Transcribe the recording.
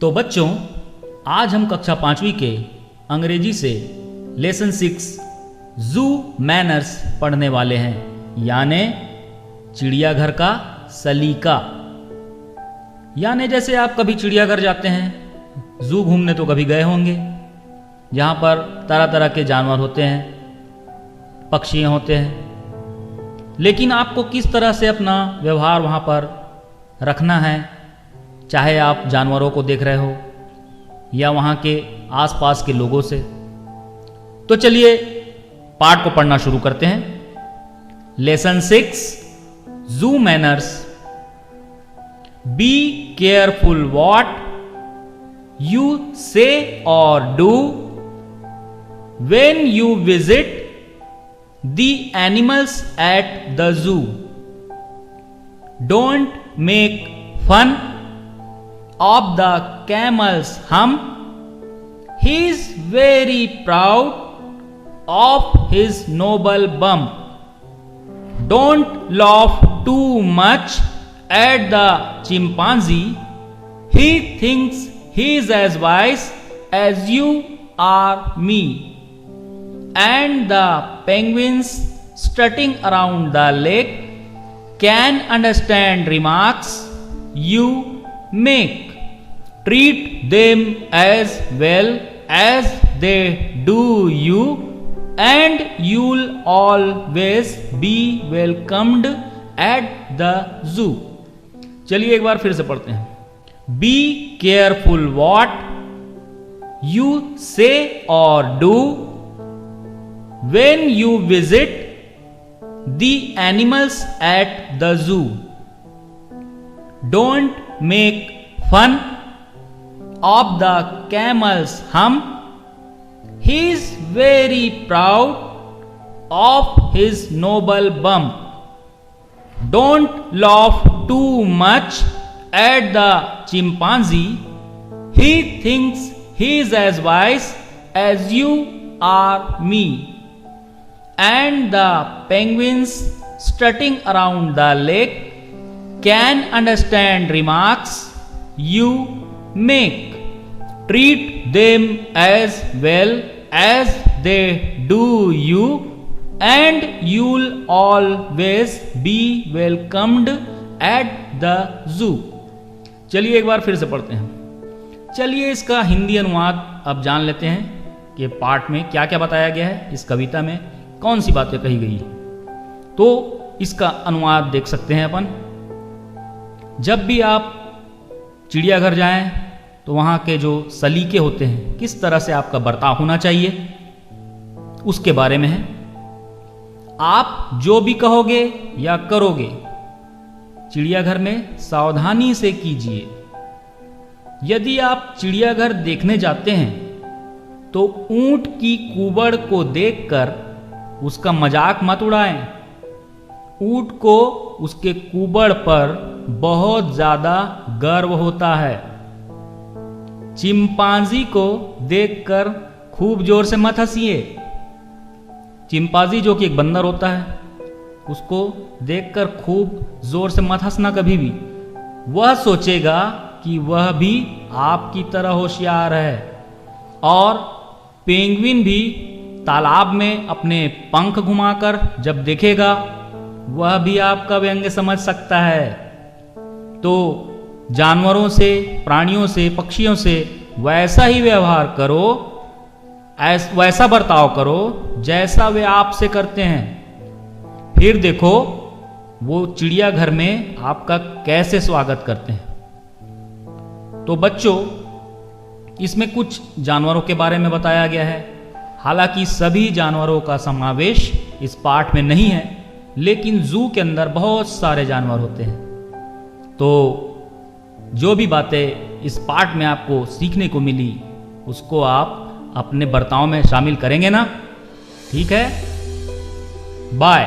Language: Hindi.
तो बच्चों, आज हम कक्षा 5वीं के अंग्रेजी से लेसन 6 जू मैनर्स पढ़ने वाले हैं, यानी चिड़ियाघर का सलीका। यानी जैसे आप कभी चिड़ियाघर जाते हैं, जू घूमने तो कभी गए होंगे, जहाँ पर तरह तरह के जानवर होते हैं, पक्षी होते हैं। लेकिन आपको किस तरह से अपना व्यवहार वहाँ पर रखना है, चाहे आप जानवरों को देख रहे हो या वहाँ के आसपास के लोगों से। तो चलिए पाठ को पढ़ना शुरू करते हैं। लेसन 6 जू manners. Be careful what you से और do when you visit the animals at the zoo. Don't make fun of the camel's hump. He is very proud of his noble bump. Don't laugh too much at the chimpanzee. He thinks he is as wise as you are me. And the penguins strutting around the lake can understand remarks you make. Treat them as well as they do you, and you'll always be welcomed at the zoo. चलिए एक बार फिर से पढ़ते हैं। Be careful what you say or do when you visit the animals at the zoo. Don't make fun of the camel's hump. He is very proud of his noble bump. Don't laugh too much at the chimpanzee. He thinks he is as wise as you are me. And the penguins strutting around the lake can understand remarks you make. Treat them as well as they do you, and you'll always be welcomed at the zoo. चलिए एक बार फिर से पढ़ते हैं। चलिए इसका हिंदी अनुवाद अब जान लेते हैं कि पाठ में क्या क्या बताया गया है, इस कविता में कौन सी बातें कही गई। तो इसका अनुवाद देख सकते हैं अपन। जब भी आप चिड़ियाघर जाएं तो वहाँ के जो सलीके होते हैं, किस तरह से आपका बर्ताव होना चाहिए, उसके बारे में है। आप जो भी कहोगे या करोगे चिड़ियाघर में सावधानी से कीजिए। यदि आप चिड़ियाघर देखने जाते हैं तो ऊंट की कूबड़ को देखकर उसका मजाक मत उड़ाएं। ऊंट को उसके कूबड़ पर बहुत ज्यादा गर्व होता है। चिंपांजी को देखकर खूब जोर से मत हंसिए। चिंपांजी जो कि एक बंदर होता है, उसको देखकर खूब जोर से मत हंसना कभी भी। वह सोचेगा कि वह भी आपकी तरह होशियार है। और पेंगुइन भी तालाब में अपने पंख घुमाकर जब देखेगा, वह भी आपका व्यंग्य समझ सकता है। तो जानवरों से, प्राणियों से, पक्षियों से वैसा ही व्यवहार करो, वैसा बर्ताव करो जैसा वे आपसे करते हैं। फिर देखो वो चिड़ियाघर में आपका कैसे स्वागत करते हैं। तो बच्चों, इसमें कुछ जानवरों के बारे में बताया गया है। हालांकि सभी जानवरों का समावेश इस पाठ में नहीं है, लेकिन जू के अंदर बहुत सारे जानवर होते हैं। तो जो भी बातें इस पाठ में आपको सीखने को मिली, उसको आप अपने बर्ताव में शामिल करेंगे ना? ठीक है, बाय।